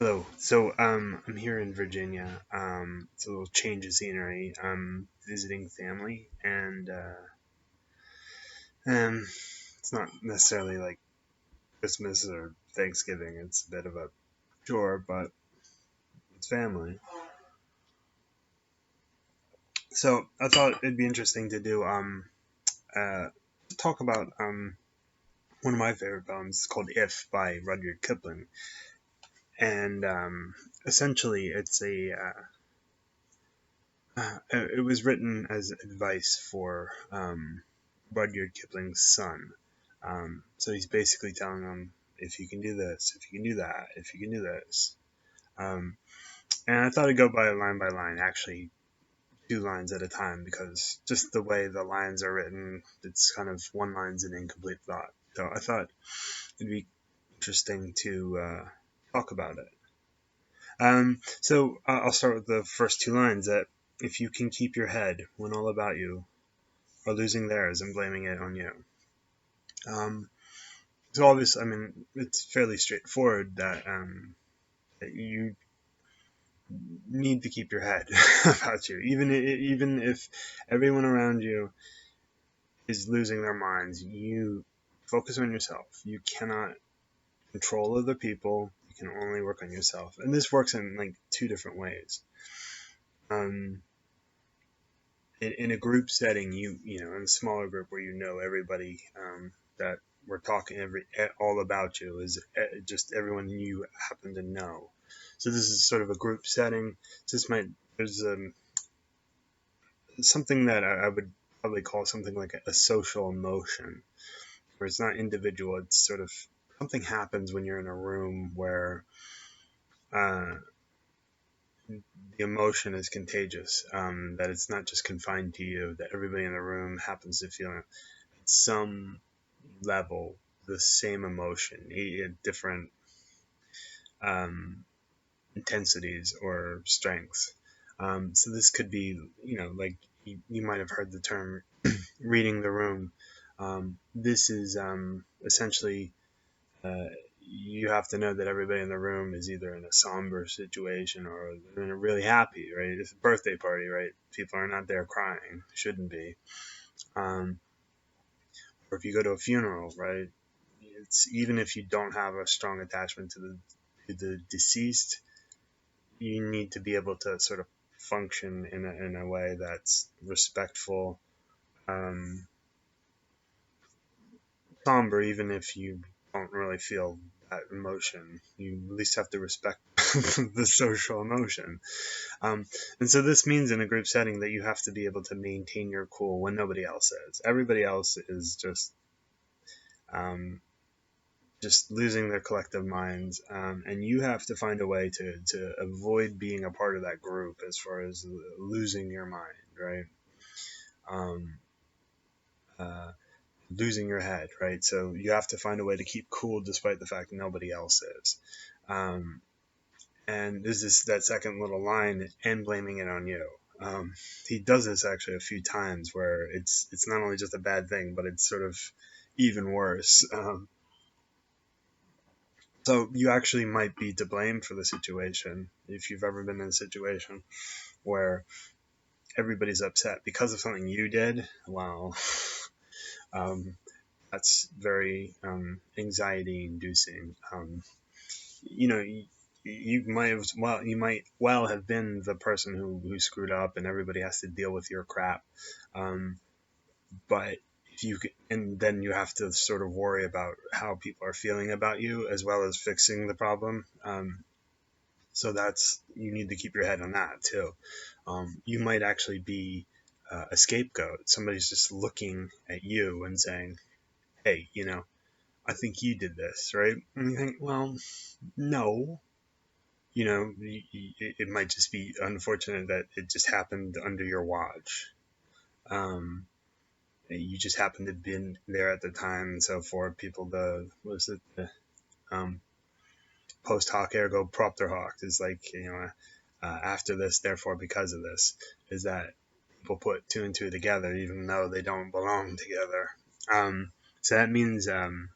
Hello. I'm here in Virginia. It's a little change of scenery. I'm visiting family, and um, it's not necessarily like Christmas or Thanksgiving. It's a bit of a chore, but it's family. So I thought it'd be interesting to do uh talk about one of my favorite poems. It's called "If" by Rudyard Kipling, and essentially it's it was written as advice for Rudyard Kipling's son. So he's basically telling him, if you can do this, if you can do that, if you can do this. Um, and I thought I'd go by line, actually, two lines at a time, because just the way the lines are written, it's kind of one line's an incomplete thought. So I thought it'd be interesting to talk about it. I'll start with the first two lines that if you can keep your head when all about you are losing theirs and blaming it on you. Um, so obviously, I mean, it's fairly straightforward that you need to keep your head about you, even if everyone around you is losing their minds. You focus on yourself. You cannot control other people. You can only work on yourself, and this works in like two different ways. Um, in a group setting, you know, in a smaller group where you know everybody that we're talking all about you is just everyone you happen to know. So this is sort of a group setting. So this might there's something that I would probably call something like a social emotion, where it's not individual. It's sort of something happens when you're in a room where uh, the emotion is contagious. That it's not just confined to you. That everybody in the room happens to feel at some level the same emotion, at different um, intensities or strengths. So this could be, you know, like you might have heard the term reading the room. This is essentially uh, you have to know that everybody in the room is either in a somber situation or they're in a really happy, right? It's a birthday party, right? People are not there crying, shouldn't be. Um, or if you go to a funeral, right? It's even if you don't have a strong attachment to the deceased, you need to be able to sort of function in a way that's respectful, um, somber, even if you don't really feel that emotion. You at least have to respect the social emotion. Um, and so this means in a group setting that you have to be able to maintain your cool when nobody else is. Everybody else is um, just losing their collective minds, and you have to find a way to avoid being a part of that group as far as losing your mind, right? Um, uh, Losing your head, right? So you have to find a way to keep cool despite the fact that nobody else is. Um, and there's this that second little line, and blaming it on you. He does this actually a few times where it's not only just a bad thing, but it's sort of even worse. So you actually might be to blame for the situation if you've ever been in a situation where everybody's upset because of something you did. Well, um, that's very anxiety inducing. You know, you might well have been the person who screwed up, and everybody has to deal with your crap. Um, but if you and then you have to sort of worry about how people are feeling about you as well as fixing the problem. So that's you need to keep your head on that too. You might actually be a scapegoat. Somebody's just looking at you and saying, "Hey, you know, I think you did this, right?" And you think, "Well, no." You know, it might just be unfortunate that it just happened under your watch. Um, you just happened to have been there at the time, and so for people, the was it the um, post hoc ergo propter hoc is like, you know, after this, therefore because of this, is that people put two and two together even though they don't belong together. So that means you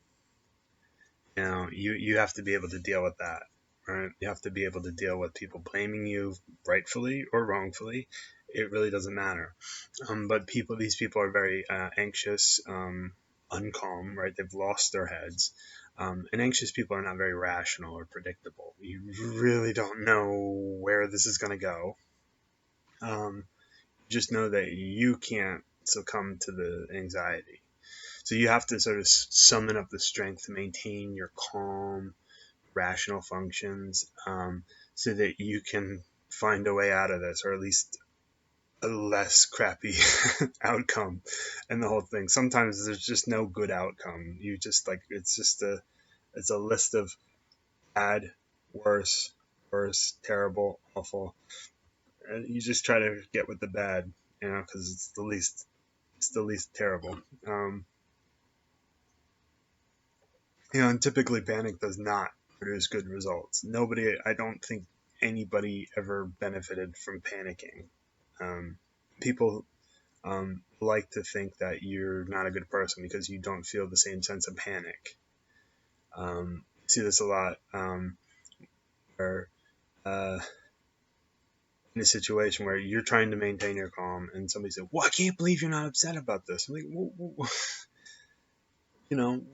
know you have to be able to deal with that, right? You have to be able to deal with people blaming you rightfully or wrongfully. It really doesn't matter. But these people are very anxious, uncalm, right? They've lost their heads. And anxious people are not very rational or predictable. You really don't know where this is going to go. Um, just know that you can't succumb to the anxiety. So you have to sort of summon up the strength to maintain your calm, rational functions, so that you can find a way out of this, or at least a less crappy outcome and the whole thing. Sometimes there's just no good outcome. You just like it's a list of bad, worse, terrible, awful, and you just try to get with the bad, because it's the least terrible. Um, and typically panic does not produce good results. I don't think anybody ever benefited from panicking. Um, People like to think that you're not a good person because you don't feel the same sense of panic. See this a lot, where uh, in a situation where you're trying to maintain your calm and somebody says, "Well, I can't believe you're not upset about this." I'm like, well,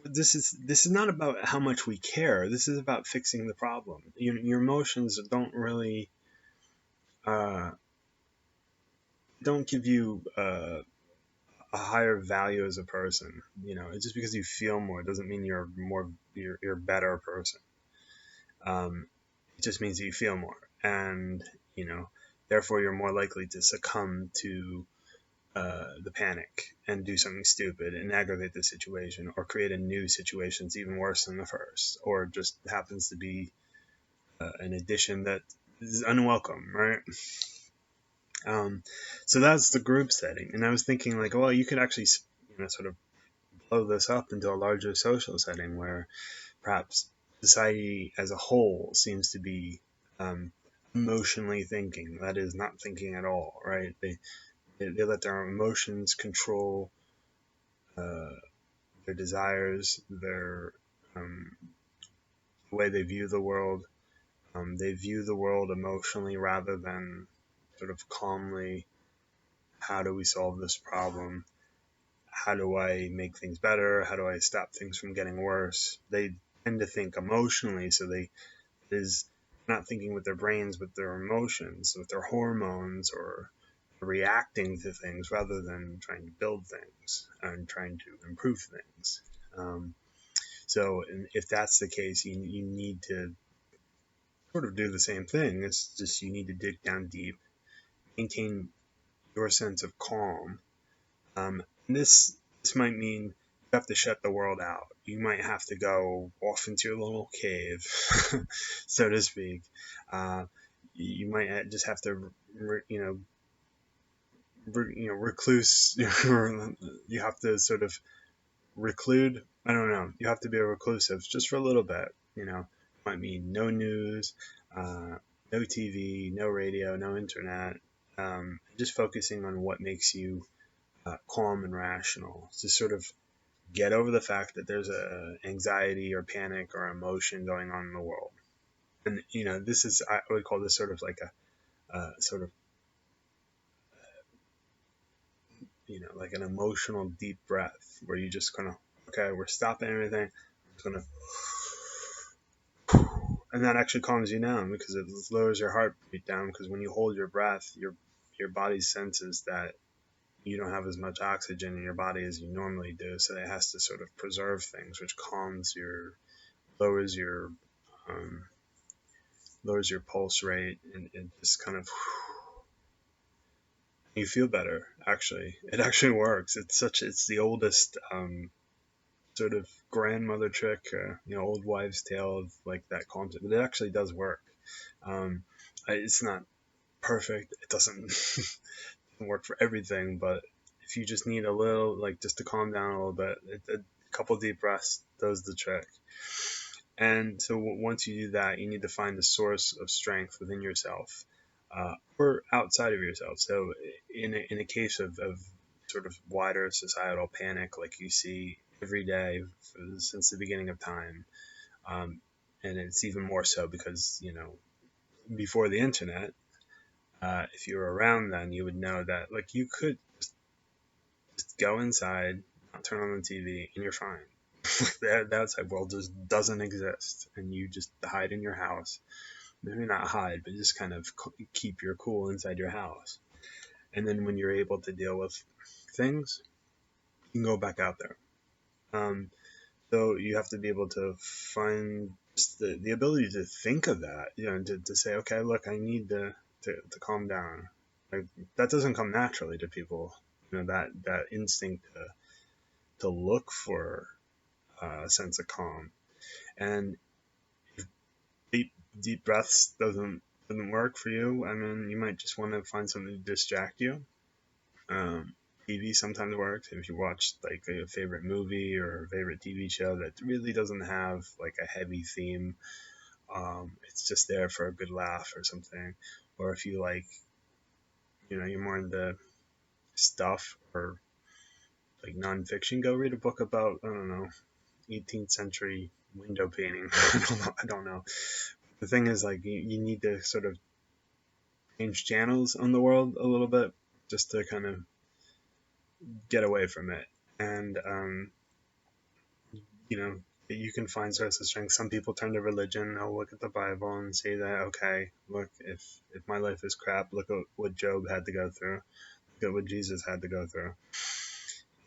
this is not about how much we care. This is about fixing the problem. Your emotions uh, don't give you a higher value as a person. Just because you feel more doesn't mean you're a better person. It just means that you feel more, and you know, therefore you're more likely to succumb to the panic and do something stupid and aggravate the situation, or create a new situation that's even worse than the first, or just happens to be an addition that is unwelcome, right? Um, so that's the group setting, and I was thinking like, well, you could actually, sort of blow this up into a larger social setting where perhaps society as a whole seems to be um, emotionally thinking. That is, not thinking at all, right? They let their emotions control uh, their desires, um, the way they view the world. They view the world emotionally rather than sort of calmly. How do we solve this problem? How do I make things better? How do I stop things from getting worse? They tend to think emotionally, so they is not thinking with their brains, with their emotions, with their hormones, or reacting to things rather than trying to build things and trying to improve things. Um, so if that's the case, you need to sort of do the same thing. It's just you need to dig down deep, maintain your sense of calm. And this might mean you have to shut the world out. You might have to go off into your little cave, so to speak. Uh, you might just have to, recluse. You have to sort of reclude. I don't know. You have to be a reclusive just for a little bit. Might mean no news, no TV, no radio, no internet. Just focusing on what makes you calm and rational. To sort of get over the fact that there's a anxiety or panic or emotion going on in the world. And this is, I would call this sort of like a sort of, like an emotional deep breath where you just kind of, okay, we're stopping everything. We're just gonna, and that actually calms you down because it lowers your heartbeat down. Because when you hold your breath, your body senses that you don't have as much oxygen in your body as you normally do, so it has to sort of preserve things, which lowers your um, lowers your pulse rate, and just kind of, you feel better. Actually, it actually works. It's the oldest sort of grandmother trick, old wives' tale of like that concept, but it actually does work. Um, it's not perfect. It doesn't work for everything, but if you just need a little, like, just to calm down a little bit, a couple deep breaths does the trick. And so once you do that, you need to find the source of strength within yourself, or outside of yourself. So in a case of sort of wider societal panic, like you see every day since the beginning of time, um, And it's even more so because, before the internet, if you were around then, you would know that, like, you could just go inside, not turn on the TV, and you're fine. That outside world just doesn't exist, and you just hide in your house. Maybe not hide, but just kind of keep your cool inside your house. And then when you're able to deal with things, you can go back out there. So you have to be able to find the ability to think of that, to say, okay, look, I need to calm down. Like, that doesn't come naturally to people, that instinct to look for a sense of calm. And if deep breaths doesn't work for you, I mean, you might just want to find something to distract you. Um, TV sometimes works if you watch like a favorite movie or a favorite TV show that really doesn't have like a heavy theme. It's just there for a good laugh or something. Or if you like, you're more into stuff or like nonfiction, go read a book about, I don't know, 18th century window painting. I don't know. The thing is, like, you need to sort of change channels on the world a little bit just to kind of get away from it. And, you can find sources of strength. Some people turn to religion. They'll look at the Bible and say that, okay, look, if my life is crap, look at what Job had to go through. Look at what Jesus had to go through.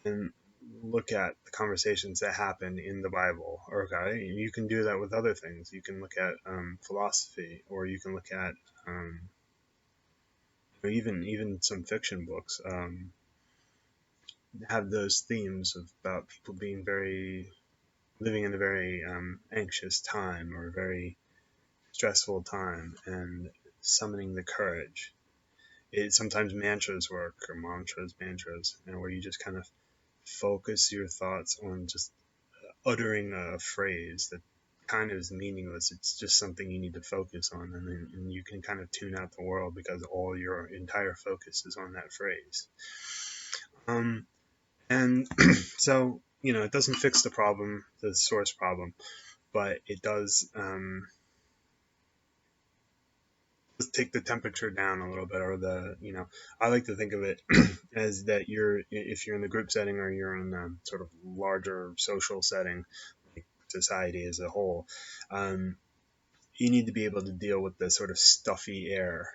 And look at the conversations that happen in the Bible. Okay, you can do that with other things. You can look at philosophy, or you can look at even some fiction books. Have those themes about people being living in a very anxious time or a very stressful time and summoning the courage. Sometimes mantras work, or mantras, where you just kind of focus your thoughts on just uttering a phrase that kind of is meaningless. It's just something you need to focus on, and you can kind of tune out the world because all your entire focus is on that phrase. And so, it doesn't fix the problem, the source problem, but it does just take the temperature down a little bit, or I like to think of it as that if you're in the group setting or you're in a sort of larger social setting, like society as a whole, you need to be able to deal with the sort of stuffy air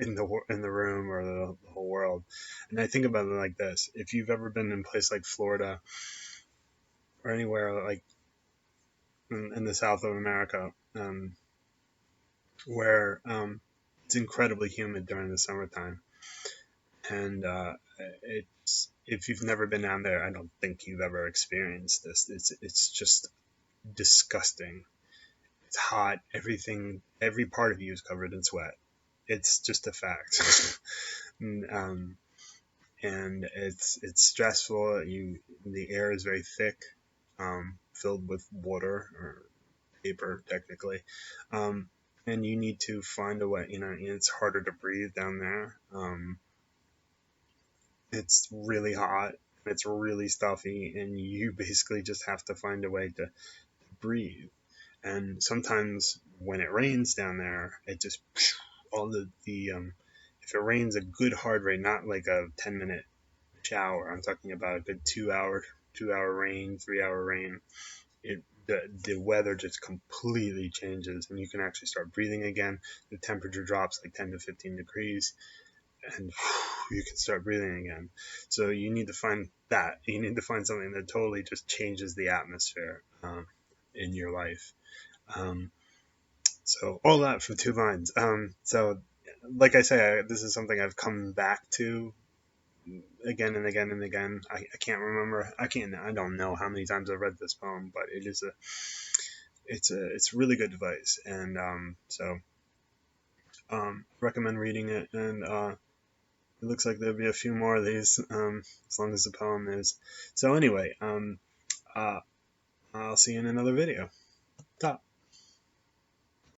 in the room or the whole world. And I think about it like this: if you've ever been in a place like Florida or anywhere like in the South of America, where it's incredibly humid during the summertime, and if you've never been down there, I don't think you've ever experienced this. It's just disgusting. It's hot. Every part of you is covered in sweat. It's just a fact. and it's stressful. The air is very thick, filled with water or paper technically, and you need to find a way. It's harder to breathe down there. It's really hot. It's really stuffy, and you basically just have to find a way to breathe. And sometimes when it rains down there, it just all the if it rains a good hard rain, not like a 10-minute shower. I'm talking about a good 2-hour rain, 3-hour rain. The weather just completely changes, and you can actually start breathing again. The temperature drops like 10 to 15 degrees, and you can start breathing again. So you need to find that. You need to find something that totally just changes the atmosphere in your life. So all that from two lines. So like I say, this is something I've come back to again and again and again. I can't remember. I don't know how many times I've read this poem, but it's a really good advice, and recommend reading it. And it looks like there'll be a few more of these, as long as the poem is. So anyway, I'll see you in another video. Ta.